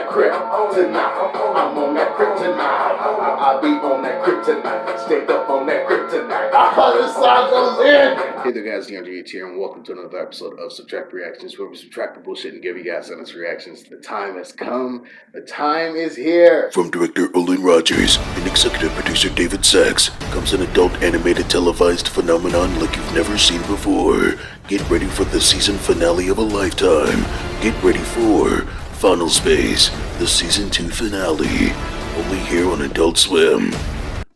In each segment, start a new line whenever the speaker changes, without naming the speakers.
that kryptonite. I'm on that kryptonite. I be on that kryptonite. Stayed up on that kryptonite. This song goes in. Hey there guys, DeAndre here, and welcome to another episode of Subtract Reactions, where we subtract the bullshit and give you guys honest reactions. The time has come. The time is here.
From director Olin Rogers and executive producer David Sachs comes an adult animated televised phenomenon like you've never seen before. Get ready for the season finale of a lifetime. Get ready for Final Space, the season 2 finale. Only here on Adult Swim.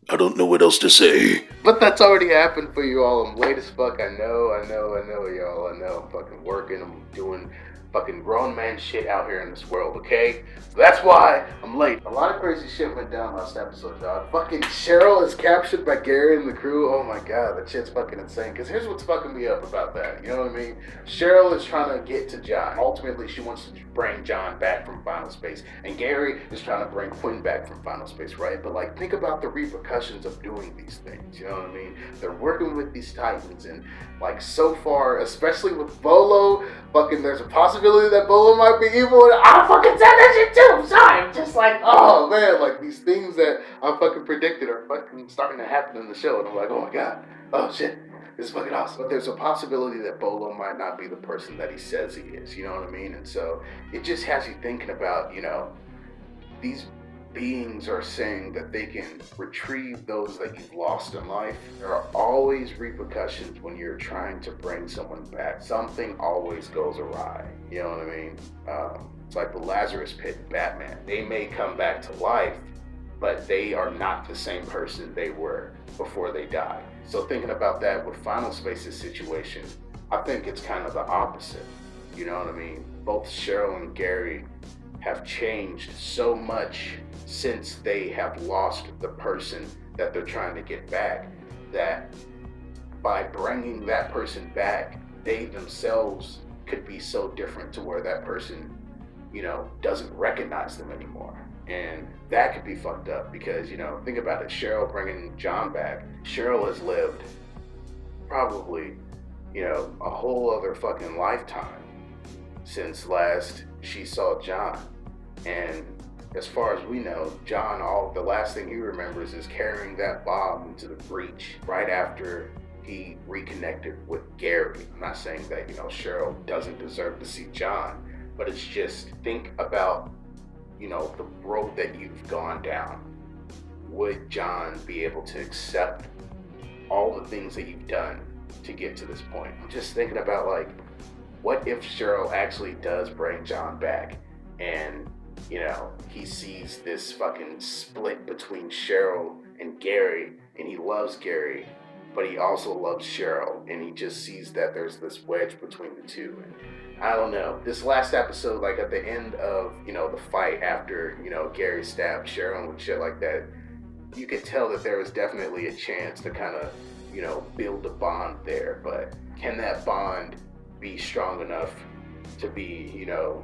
I don't know what else to say.
But that's already happened for you all. I'm late as fuck. I know, y'all. I know. I'm fucking working. I'm doing fucking grown man shit out here in this world, okay? So that's why I'm late. A lot of crazy shit went down last episode, dog. Fucking Cheryl is captured by Gary and the crew. Oh my god, that shit's fucking insane. Because here's what's fucking me up about that. You know what I mean? Cheryl is trying to get to John. Ultimately, she wants to bring John back from Final Space. And Gary is trying to bring Quinn back from Final Space, right? But like, think about the repercussions of doing these things. You know what I mean? They're working with these Titans, and like so far, especially with Bolo, fucking there's a possibility that Bolo might be evil, and I fucking said that shit too. I'm sorry. I'm just like, oh man, like these things that I fucking predicted are fucking starting to happen in the show, and I'm like, oh my god, oh shit, this is fucking awesome. But there's a possibility that Bolo might not be the person that he says he is. You know what I mean? And so it just has you thinking about, you know, these beings are saying that they can retrieve those that you've lost in life. There are always repercussions when you're trying to bring someone back. Something always goes awry. You know what I mean? It's like the Lazarus Pit in Batman. They may come back to life, but they are not the same person they were before they died. So thinking about that with Final Space's situation, I think it's kind of the opposite. You know what I mean? Both Cheryl and Gary have changed so much since they have lost the person that they're trying to get back, that by bringing that person back, they themselves could be so different to where that person, you know, doesn't recognize them anymore. And that could be fucked up because, you know, think about it. Cheryl bringing John back. Cheryl has lived probably, you know, a whole other fucking lifetime since last she saw John. And as far as we know, John, the last thing he remembers is carrying that bomb into the breach right after he reconnected with Gary. I'm not saying that, you know, Cheryl doesn't deserve to see John, but it's just, think about, you know, the road that you've gone down. Would John be able to accept all the things that you've done to get to this point? I'm just thinking about, like, what if Cheryl actually does bring John back and, you know, he sees this fucking split between Cheryl and Gary, and he loves Gary, but he also loves Cheryl, and he just sees that there's this wedge between the two. And I don't know, this last episode, like at the end of, you know, the fight after, you know, Gary stabbed Cheryl and shit like that, you could tell that there was definitely a chance to kind of, you know, build a bond there. But can that bond be strong enough to be, you know,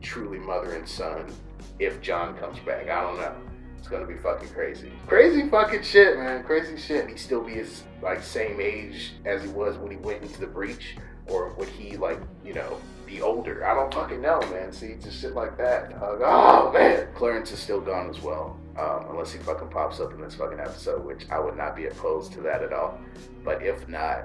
truly mother and son if John comes back? I don't know. It's gonna be fucking crazy. Crazy fucking shit, man. Crazy shit. He still be his, like, same age as he was when he went into the breach? Or would he, like, you know, be older? I don't fucking know, man. See, just shit like that. Oh, man. Clarence is still gone as well. Unless he fucking pops up in this fucking episode, which I would not be opposed to that at all. But if not,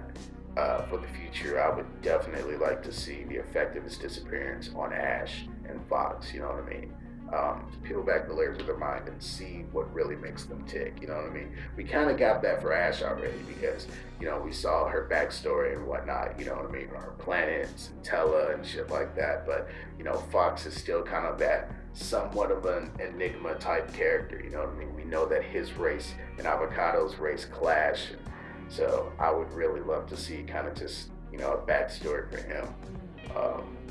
for the future, I would definitely like to see the effect of his disappearance on Ash and Fox, you know what I mean? To peel back the layers of their mind and see what really makes them tick, you know what I mean? We kind of got that for Ash already because, you know, we saw her backstory and whatnot, you know what I mean? Her planets and Tella and shit like that, but, you know, Fox is still kind of that somewhat of an enigma type character, you know what I mean? We know that his race and Avocado's race clash, and so I would really love to see kind of just, you know, a backstory for him.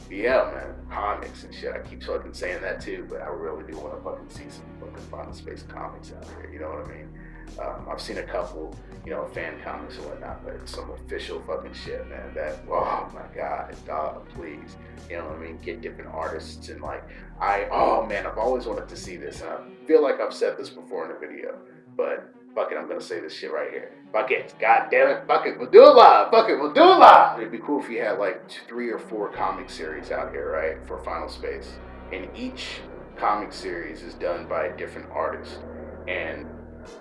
Yeah, man, comics and shit. I keep fucking saying that too, but I really do want to fucking see some fucking Final Space comics out here, you know what I mean? I've seen a couple, you know, fan comics and whatnot, but some official fucking shit, man, that, oh my god, dog, please, you know what I mean? Get different artists and like, oh man, I've always wanted to see this, and I feel like I've said this before in a video, but fuck it, I'm gonna say this shit right here. Fuck it, god damn it, fuck it, we'll do it live, fuck it, we'll do it live. It'd be cool if you had like 3 or 4 comic series out here, right, for Final Space, and each comic series is done by a different artist, and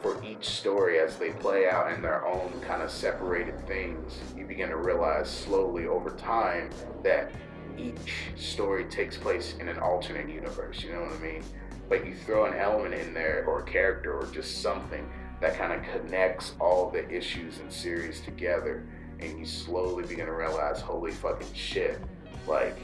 for each story as they play out in their own kind of separated things, you begin to realize slowly over time that each story takes place in an alternate universe, you know what I mean? But you throw an element in there, or a character, or just something that kind of connects all the issues and series together, and you slowly begin to realize, holy fucking shit, like,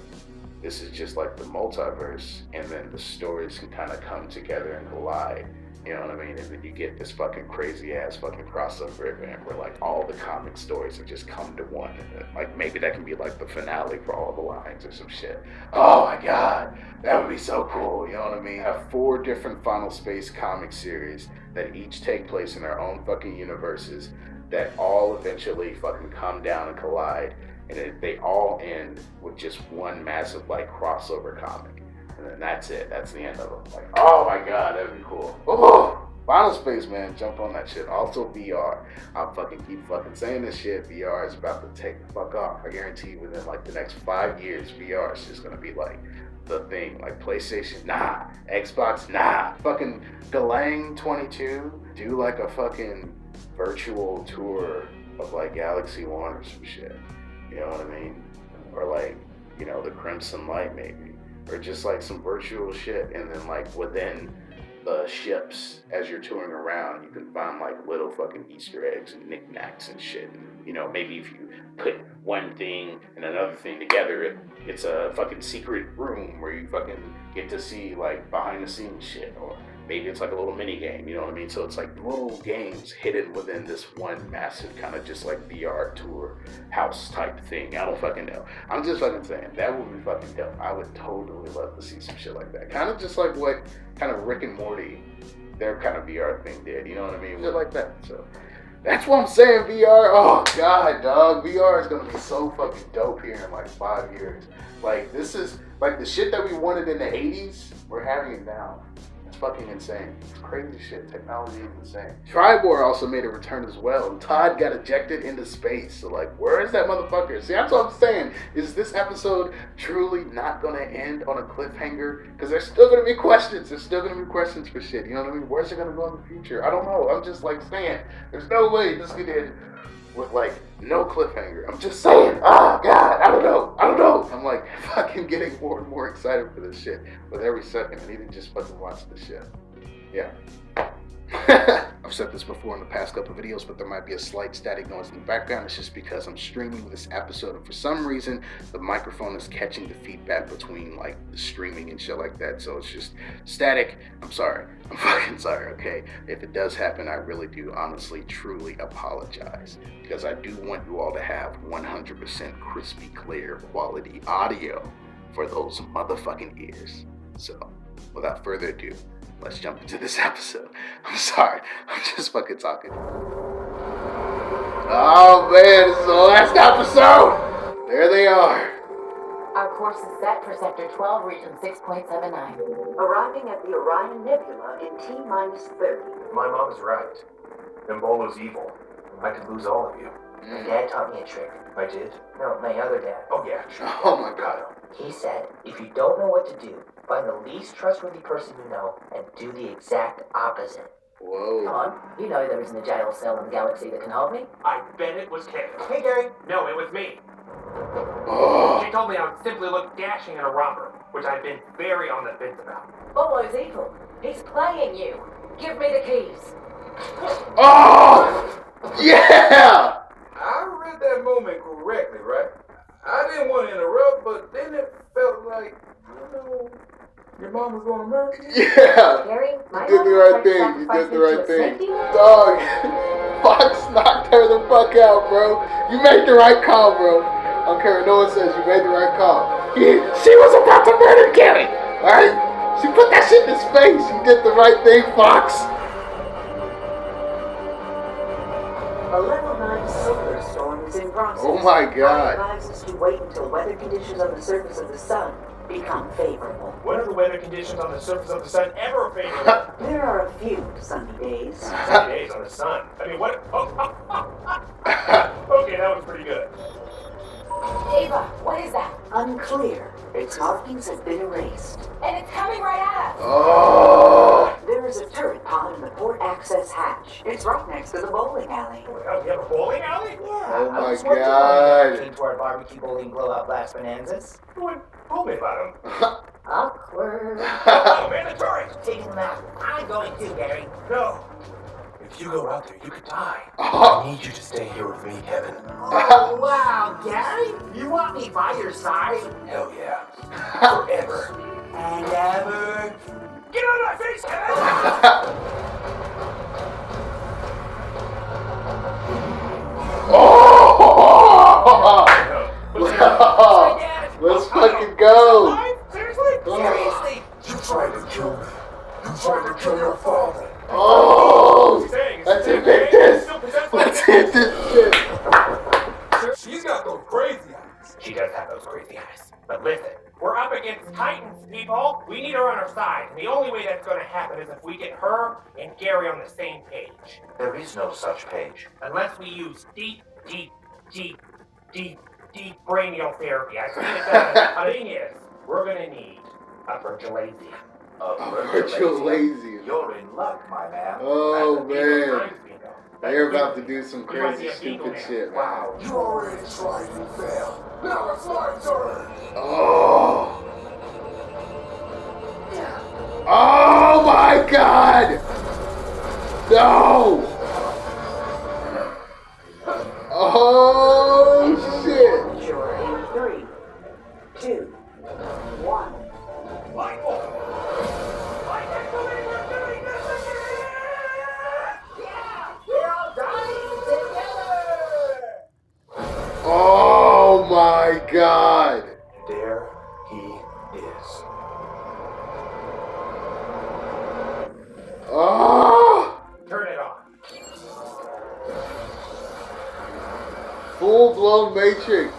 this is just like the multiverse, and then the stories can kind of come together and collide. You know what I mean? And then you get this fucking crazy ass fucking crossover event where like all the comic stories have just come to one. And like maybe that can be like the finale for all the lines or some shit. Oh my god, that would be so cool. You know what I mean? I have 4 different Final Space comic series that each take place in their own fucking universes that all eventually fucking come down and collide. And they all end with just one massive like crossover comic. And then that's it. That's the end of it. Like, oh my god, that'd be cool. Oh, Final Space, man, jump on that shit. Also VR. I'll fucking keep fucking saying this shit. VR is about to take the fuck off. I guarantee you within like the next 5 years, VR is just gonna be like the thing. Like PlayStation, nah. Xbox, nah. Fucking Galang 22, do like a fucking virtual tour of like Galaxy 1 or some shit. You know what I mean? Or like, you know, the Crimson Light maybe. Or just like some virtual shit, and then like within the ships as you're touring around, you can find like little fucking Easter eggs and knickknacks and shit. And, you know, maybe if you put one thing and another thing together, it's a fucking secret room where you fucking get to see like behind the scenes shit. Or maybe it's like a little mini game, you know what I mean? So it's like little games hidden within this one massive kind of just like VR tour house type thing. I don't fucking know. I'm just fucking saying that would be fucking dope. I would totally love to see some shit like that. Kind of just like what kind of Rick and Morty, their kind of VR thing did, you know what I mean? Shit like that. So that's what I'm saying, VR. Oh god, dog. VR is gonna be so fucking dope here in like 5 years. Like this is like the shit that we wanted in the 80s, we're having it now. It's fucking insane. It's crazy shit. Technology is insane. Tribor also made a return as well. Todd got ejected into space. So like, where is that motherfucker? See, that's what I'm saying. Is this episode truly not gonna end on a cliffhanger? Because there's still gonna be questions. There's still gonna be questions for shit. You know what I mean? Where's it gonna go in the future? I don't know. I'm just like saying, there's no way this could end with like no cliffhanger. I'm just saying, oh god, I don't know. I'm like fucking getting more and more excited for this shit with every second. I need to just fucking watch this shit. Yeah. I've said this before in the past couple of videos, but there might be a slight static noise in the background. It's just because I'm streaming this episode, and for some reason, the microphone is catching the feedback between like the streaming and shit like that. So it's just static. I'm sorry. I'm fucking sorry, okay? If it does happen, I really do honestly, truly apologize, because I do want you all to have 100% crispy, clear, quality audio for those motherfucking ears. So, without further ado, let's jump into this episode. I'm sorry, I'm just fucking talking. Oh man, this is the last episode! There they are.
Our course is set for Sector 12, Region 6.79.
Arriving at the Orion Nebula in T-30.
My mom is right. Embolo's evil. I could lose all of you.
My dad taught me a trick.
I did?
No, my other dad.
Oh yeah, sure.
Oh my god.
He said, if you don't know what to do, find the least trustworthy person you know and do the exact opposite.
Whoa.
Come on, you know there isn't a jail cell in the galaxy that can hold me.
I bet it was Kevin.
Hey, Gary.
No, it was me.
Oh.
She told me I would simply look dashing in a romper, which I've been very on the fence about.
Bolo's evil. He's playing you. Give me the keys.
Oh! Yeah!
I read that moment correctly, right? I didn't want to interrupt, but then it felt like, you know, your mom was going to murder you.
Yeah!
Gary, my
You did the
mother
right
tried to
thing. You
sacrifice
did the
me to
right
a
thing.
safety net.
Dog. Fox knocked her the fuck out, bro. You made the right call, bro. I don't care what no one says. You made the right call. She was about to murder Gary. Alright? She put that shit in his face. You did the right thing, Fox.
A level 9 solar storm is in process.
Oh my God.
I advise us to wait until weather conditions on the surface of the sun become favorable.
When are the weather conditions on the surface of the sun ever favorable?
There are a few sunny days.
7 days on the sun. I mean, what? Oh. Okay, that was pretty good.
Ava, what is that?
Unclear. Its markings have been erased.
And it's coming right at us.
Village. It's right next to the bowling alley.
Oh, you have a bowling alley?
Oh
I
my
was wondering
God.
when you came to our barbecue bowling blowout blast bonanzas.
Who told me about him?
Awkward.
Oh, mandatory!
Taking them out. I'm going too, Gary.
No.
If you go out there, you could die.
Oh.
I need you to stay here with me, Kevin.
Oh, wow, Gary? You want me by your side?
Hell yeah. Forever.
And ever.
Get out of my face, Kevin!
Oh!
My dad!
Let's fucking go!
Seriously?
Seriously?
You tried to kill me. You tried to kill your father.
Oh!
Saying,
Let's
is
evict
still
this!
possessed by
Let's hit this shit!
She's got those crazy eyes.
She does have those crazy eyes. But listen, we're up against Titans, people. We need her on our side. And the only way that's going to happen is if we get her and Gary on the same page.
There is no such page.
Unless we use deep brainial therapy. I've seen it done. The thing is, we're going to need a Virgilasium.
Virtual lazy.
You're in luck, my man.
Oh
That's what people
man.
reminds me of. That's
They're about to
weird.
do some
We might
crazy
be a beagle
stupid
now.
shit, man.
Wow.
You already tried and failed. Now it's my turn.
Oh! Oh my God! No! Oh shit!
Sure. In 3, 2, 1.
Michael! I can't believe we're doing this again!
Yeah! We're all dying together!
Oh my God!
There he is.
Oh!
Turn it on.
Full-blown Matrix.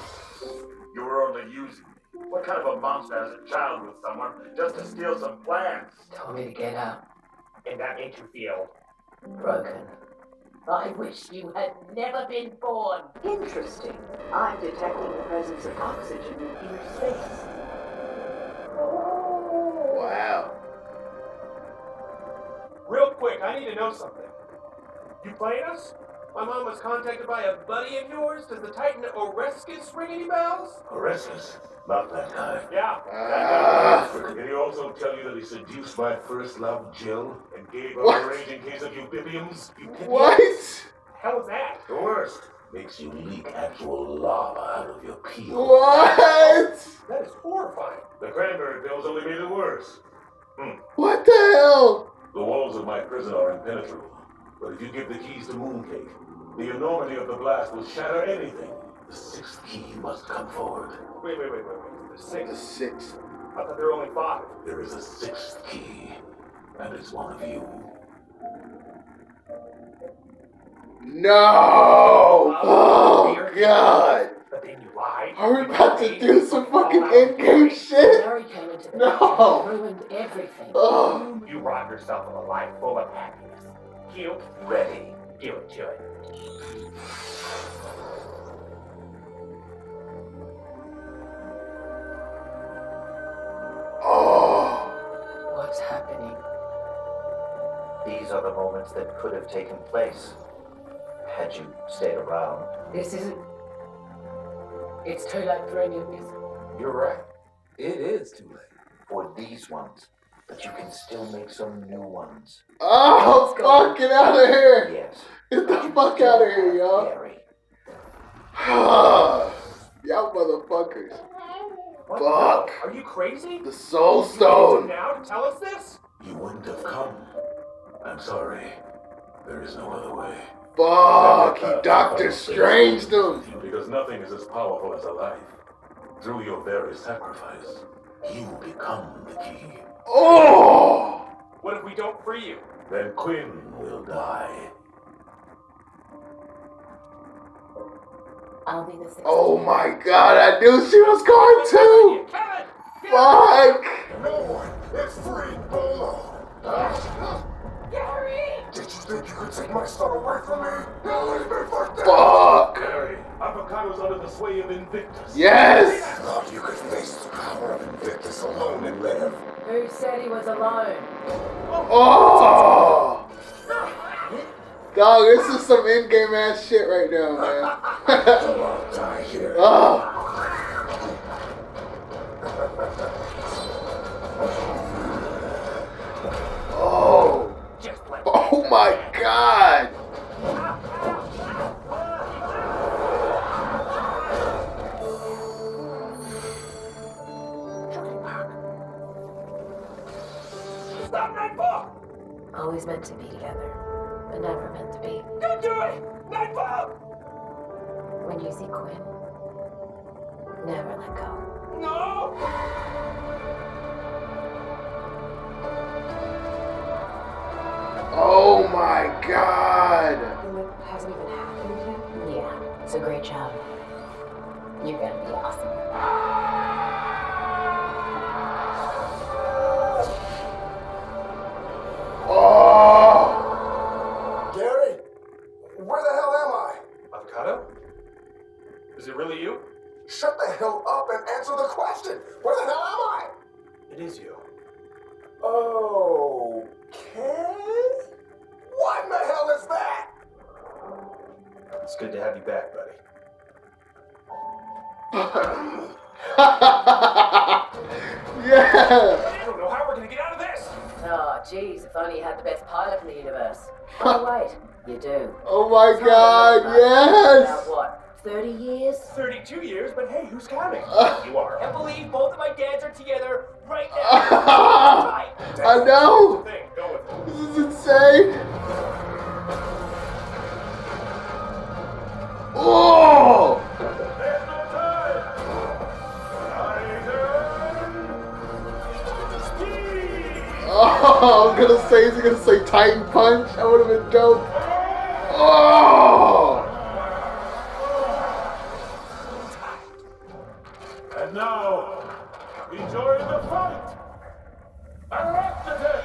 You were only using me. What kind of a monster has a child with someone just to steal some plants?
Told me to get up.
And that made you feel.
Broken.
I wish you had never been born.
Interesting. I'm detecting the presence of oxygen in inner space.
Wow.
Real quick, I need to know something. You playing us? My mom was contacted by a buddy of yours. Does the Titan Oreskes ring any bells?
Orestes? Not that guy.
Yeah.
Did he also tell you that he seduced my first love, Jill, and gave her a raging case of eubibiums?
What?
Hell was that?
The worst. Makes you leak actual lava out of your peel.
What?
That is horrifying.
The cranberry pills only made it worse.
What the hell?
The walls of my prison are impenetrable. But if you give the keys to Mooncake, the enormity of the blast will shatter anything. The sixth key must come forward.
Wait. The
The
sixth?
sixth.
I thought there were only 5.
There is a sixth key, and it's one of you.
No! Oh God!
But then you lied.
Are we about to do some fucking in-game shit?
Gary came into the
No.
picture and ruined everything.
Oh.
You robbed yourself of a life full of happiness. Cute.
Ready.
Do it, do it.
Oh.
What's happening?
These are the moments that could have taken place had you stayed around.
This isn't... It's too late for any of this.
You're right. It is too late.
For these ones, but you can still make some new ones.
Oh, fuck, get out of here!
Yes.
Get the fuck out of here, y'all.
Gary.
Y'all motherfuckers.
What
Fuck.
the? Are you crazy?
The Soul
You came
Stone.
now to tell us this?
You wouldn't have come. I'm sorry. There is no other way.
Fuck, he Doctor Strange them.
Because nothing is as powerful as a life. Through your very sacrifice, you become the key.
Oh!
What if we don't free you?
Then Quinn will die.
I'll be the sixth.
Oh my God, I knew she was going to!
Kevin!
Fuck!
No one is free below.
Gary!
Did you think you could take my son away from me? Now leave me for dead.
Fuck!
Gary, Avocado's under the sway of Invictus.
Yes!
Thought you could face the power of Invictus alone and live.
Who said he was alone?
Oh! Dog, this is some in-game ass shit right now, man.
I'll die here.
Oh. Oh. Oh my God.
Stop Nightfall!
Always meant to be together, but never meant to be.
Don't do it! Nightfall!
When you see Quinn, never let go.
No!
Oh my God.
And it hasn't even happened yet? Yeah, it's a great job. You're gonna be awesome.
Oh.
Gary, where the hell am I?
Avocado? Is it really you?
Shut the hell up and answer the question. Where the hell am I?
It is you.
Okay. What in the hell is that?
It's good to have you back, buddy.
Yeah.
I don't know how we're gonna get out of this!
Oh, jeez, if only you had the best pilot in the universe. Oh, wait, you do.
Oh my God, yes.
About what, 30 years?
32 years, but hey, who's counting?
You
are. I believe both of my dads are together right now.
I know.
Thing, go with it.
This is insane. Oh.
There's no time.
Oh, I'm gonna say, is he gonna say Titan Punch? That would have been dope. Oh.
And now, we join the fight. Arachnidex!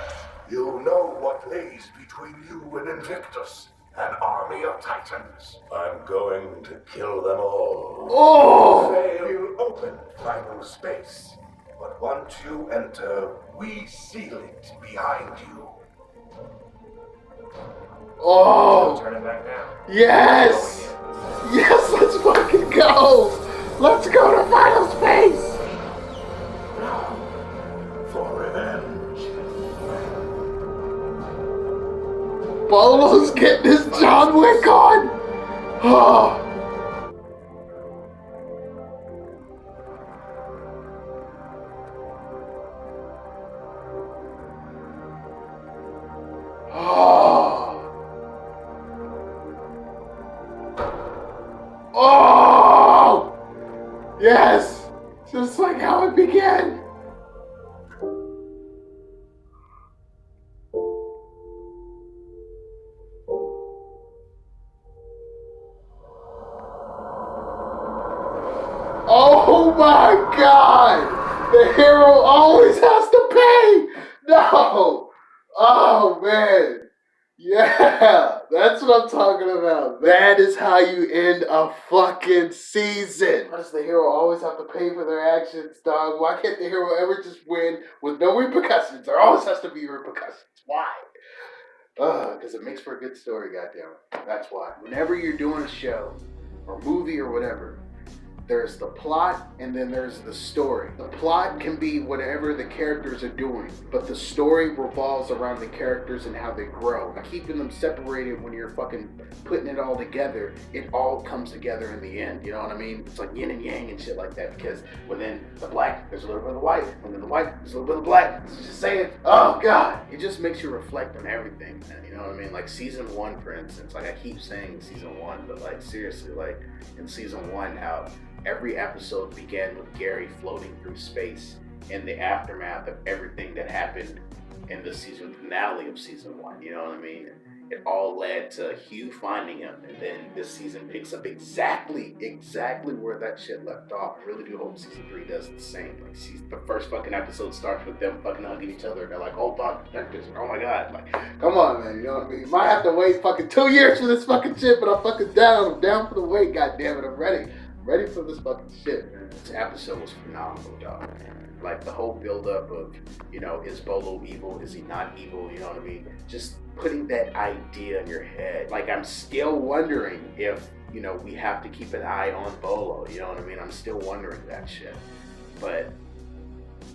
You know what lays between you and Invictus, an army of Titans. I'm going to kill them all.
Oh.
They'll open final space, but once you enter, we seal it behind you.
Oh.
Turn it back now.
Yes. Yes, let's fucking go. Let's go to final space.
For revenge.
Bolo's getting his John Wick on. Oh. Oh! Yes! Just like how it began. Oh my God! The hero always has to pay! No! Oh man! Yeah! That's what I'm talking about. That is how you end a fucking season. Why does the hero always have to pay for their actions, dog? Why can't the hero ever just win with no repercussions? There always has to be repercussions. Why? Because it makes for a good story, goddammit. That's why. Whenever you're doing a show or movie or whatever, there's the plot and then there's the story. The plot can be whatever the characters are doing, but the story revolves around the characters and how they grow. By keeping them separated when you're fucking putting it all together, it all comes together in the end. You know what I mean? It's like yin and yang and shit like that, because within the black, there's a little bit of the white. Within the white, there's a little bit of black. It's just saying, oh God, it just makes you reflect on everything, man. You know what I mean? Like season 1, for instance, like I keep saying season 1, but like seriously, like in season 1, how every episode began with Gary floating through space in the aftermath of everything that happened in the season finale of season 1. You know what I mean? It all led to Hugh finding him, and then this season picks up exactly where that shit left off. I really do hope season 3 does the same. Like, the first fucking episode starts with them fucking hugging each other. They're like, oh fuck, oh my God, like, come on, man. You know what I mean? You might have to wait fucking 2 years for this fucking shit, but I'm fucking down. I'm down for the wait. God damn it, I'm ready. Ready for this fucking shit, man. This episode was phenomenal, dog. Like the whole buildup of, you know, is Bolo evil? Is he not evil? You know what I mean? Just putting that idea in your head. Like, I'm still wondering if, you know, we have to keep an eye on Bolo. You know what I mean? I'm still wondering that shit. But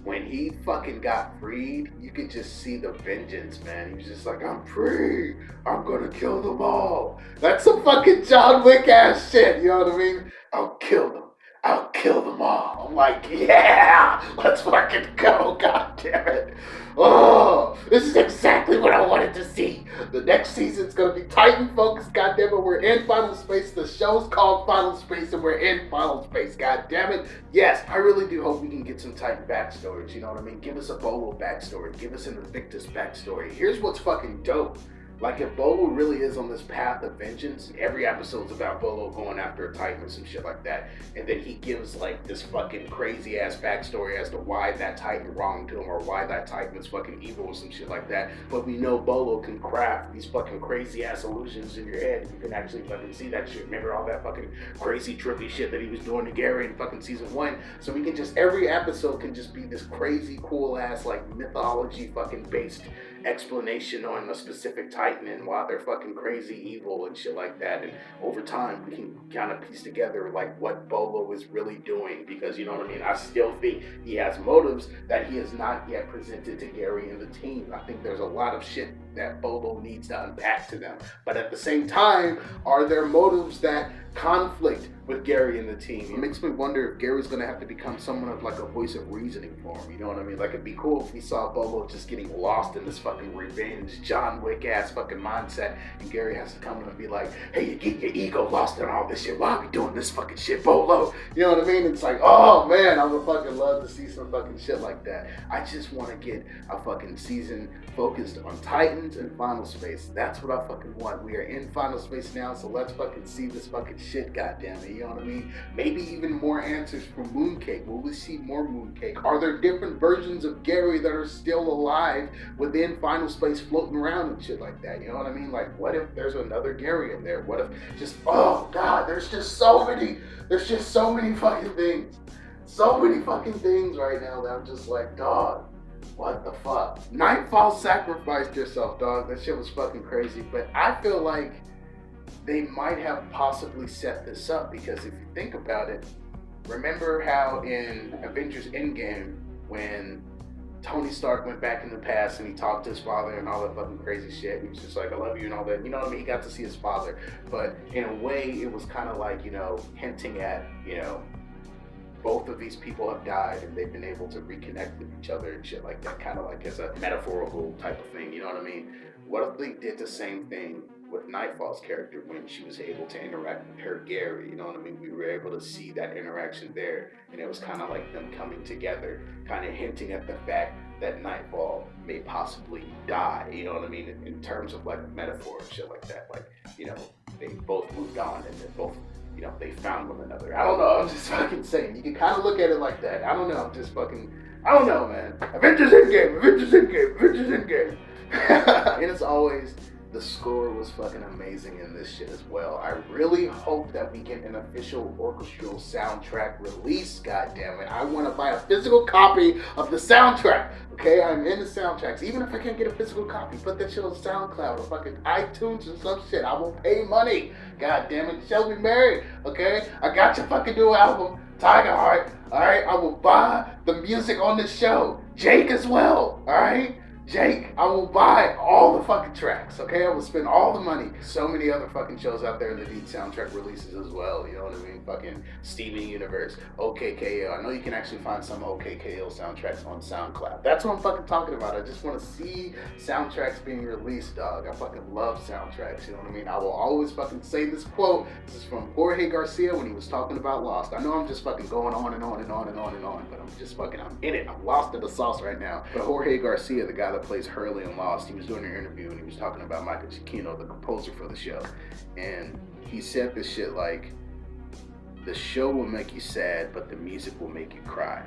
when he fucking got freed, you could just see the vengeance, man. He was just like, I'm free. I'm gonna kill them all. That's some fucking John Wick ass shit. You know what I mean? I'll kill them. I'll kill them all. I'm like, yeah, let's fucking go. God damn it. Oh, this is exactly what I wanted to see. The next season's gonna be Titan focused. God damn it, we're in Final Space. The show's called Final Space, and we're in Final Space. God damn it. Yes, I really do hope we can get some Titan backstories. You know what I mean? Give us a Bolo backstory. Give us an Invictus backstory. Here's what's fucking dope. Like, if Bolo really is on this path of vengeance, every episode's about Bolo going after a Titan or some shit like that, and then he gives, like, this fucking crazy-ass backstory as to why that Titan wronged him or why that Titan is fucking evil or some shit like that. But we know Bolo can craft these fucking crazy-ass illusions in your head. You can actually fucking see that shit. Remember all that fucking crazy, trippy shit that he was doing to Gary in fucking season 1? So we can just, every episode can just be this crazy, cool-ass, like, mythology fucking based explanation on a specific Titan and why they're fucking crazy evil and shit like that. And over time we can kind of piece together like what Bolo is really doing, because you know what I mean, I still think he has motives that he has not yet presented to Gary and the team. I think there's a lot of shit that Bolo needs to unpack to them, but at the same time, are there motives that conflict with Gary and the team? It makes me wonder if Gary's gonna have to become someone of like a voice of reasoning for him, you know what I mean? Like, it'd be cool if we saw Bolo just getting lost in this fucking revenge, John Wick ass fucking mindset, and Gary has to come in and be like, hey, you get your ego lost in all this shit, why are we doing this fucking shit, Bolo? You know what I mean? It's like, oh man, I would fucking love to see some fucking shit like that. I just want to get a fucking season focused on Titans and Final Space. That's what I fucking want. We are in Final Space now, so let's fucking see this fucking shit, goddammit. You know what I mean? Maybe even more answers from Mooncake. Will we see more Mooncake? Are there different versions of Gary that are still alive within Final Space floating around and shit like that? You know what I mean? Like, what if there's another Gary in there? What if just, oh god, there's just so many fucking things. So many fucking things right now that I'm just like, dog, what the fuck? Nightfall sacrificed yourself, dog. That shit was fucking crazy. But I feel like they might have possibly set this up, because if you think about it, remember how in Avengers Endgame, when Tony Stark went back in the past and he talked to his father and all that fucking crazy shit, he was just like, I love you and all that, you know what I mean? He got to see his father, but in a way it was kind of like, you know, hinting at, you know, both of these people have died and they've been able to reconnect with each other and shit like that, kind of like as a metaphorical type of thing, you know what I mean? What if they did the same thing with Nightfall's character when she was able to interact with her Gary, you know what I mean? We were able to see that interaction there, and it was kind of like them coming together, kind of hinting at the fact that Nightfall may possibly die, you know what I mean? In terms of like metaphor and shit like that, like, you know, they both moved on and then both, you know, they found one another. I don't know, I'm just fucking saying. You can kind of look at it like that. I don't know, I'm just fucking, I don't know, man. Avengers Endgame, Avengers Endgame, Avengers Endgame. And as always, the score was fucking amazing in this shit as well. I really hope that we get an official orchestral soundtrack release, goddammit. I want to buy a physical copy of the soundtrack, okay? I'm into soundtracks. Even if I can't get a physical copy, put that shit on SoundCloud or fucking iTunes or some shit. I will pay money, goddammit. Shelby Mary, okay? I got your fucking new album, Tiger Heart, alright? I will buy the music on this show. Jake as well, alright? Jake, I will buy all the fucking tracks, okay? I will spend all the money. So many other fucking shows out there that need soundtrack releases as well, you know what I mean? Fucking Steven Universe, OKKO. I know you can actually find some OKKO soundtracks on SoundCloud. That's what I'm fucking talking about. I just want to see soundtracks being released, dog. I fucking love soundtracks, you know what I mean? I will always fucking say this quote. This is from Jorge Garcia when he was talking about Lost. I know I'm just fucking going on and on and on and on and on, but I'm just fucking, I'm in it. I'm lost in the sauce right now. But Jorge Garcia, the guy that plays Hurley in Lost, he was doing an interview and he was talking about Michael Giacchino, the composer for the show, and he said this shit like, the show will make you sad, but the music will make you cry.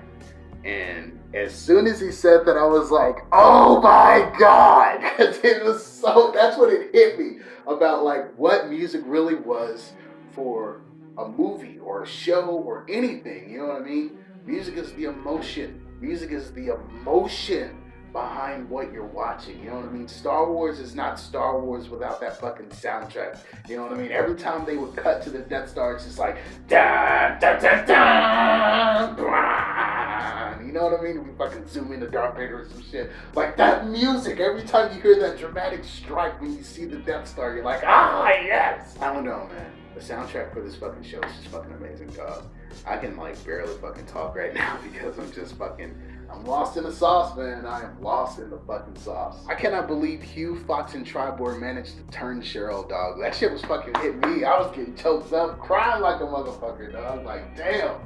And as soon as he said that, I was like, oh my god, because it was so, that's what it hit me about like what music really was for a movie or a show or anything, you know what I mean? Music is the emotion. Music is the emotion behind what you're watching, you know what I mean? Star Wars is not Star Wars without that fucking soundtrack, you know what I mean? Every time they would cut to the Death Star, it's just like, da da da da, blah. You know what I mean? We fucking zoom into Darth Vader or some shit. Like that music, every time you hear that dramatic strike when you see the Death Star, you're like, ah, yes! I don't know, man. The soundtrack for this fucking show is just fucking amazing, dog. I can like barely fucking talk right now because I'm lost in the sauce, man. I am lost in the fucking sauce. I cannot believe Hugh, Fox, and Tribord managed to turn Cheryl, dog. That shit was fucking hit me. I was getting choked up, crying like a motherfucker, dog. Like, damn.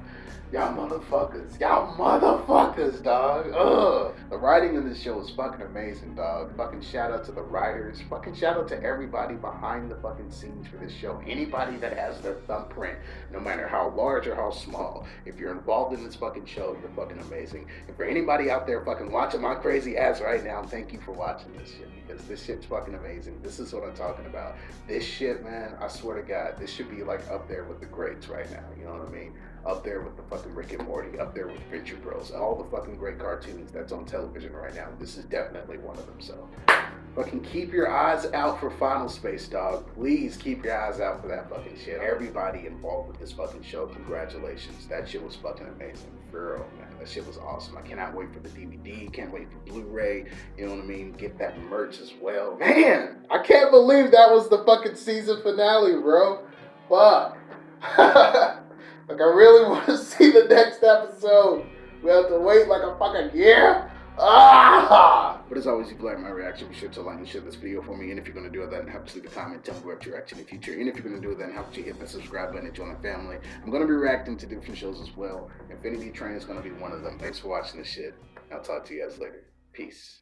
Y'all motherfuckers, dog. Ugh. The writing in this show is fucking amazing, dog. Fucking shout out to the writers. Fucking shout out to everybody behind the fucking scenes for this show. Anybody that has their thumbprint, no matter how large or how small. If you're involved in this fucking show, you're fucking amazing. And for anybody out there fucking watching my crazy ass right now, thank you for watching this shit. Because this shit's fucking amazing. This is what I'm talking about. This shit, man, I swear to God, this should be like up there with the greats right now. You know what I mean? Up there with the fucking Rick and Morty, up there with Venture Bros, all the fucking great cartoons that's on television right now. This is definitely one of them, so. Fucking keep your eyes out for Final Space, dog. Please keep your eyes out for that fucking shit. Everybody involved with this fucking show, congratulations. That shit was fucking amazing. For real, man. That shit was awesome. I cannot wait for the DVD, can't wait for Blu-ray, you know what I mean? Get that merch as well. Man, I can't believe that was the fucking season finale, bro. Fuck. Like, I really want to see the next episode. We have to wait like a fucking year? Ah! But as always, if you like my reaction, be sure to like and share this video for me. And if you're going to do it, then help to leave a comment. Tell me what your reaction in the future. And if you're going to do it, then help to hit the subscribe button and join the family. I'm going to be reacting to different shows as well. Infinity Train is going to be one of them. Thanks for watching this shit. I'll talk to you guys later. Peace.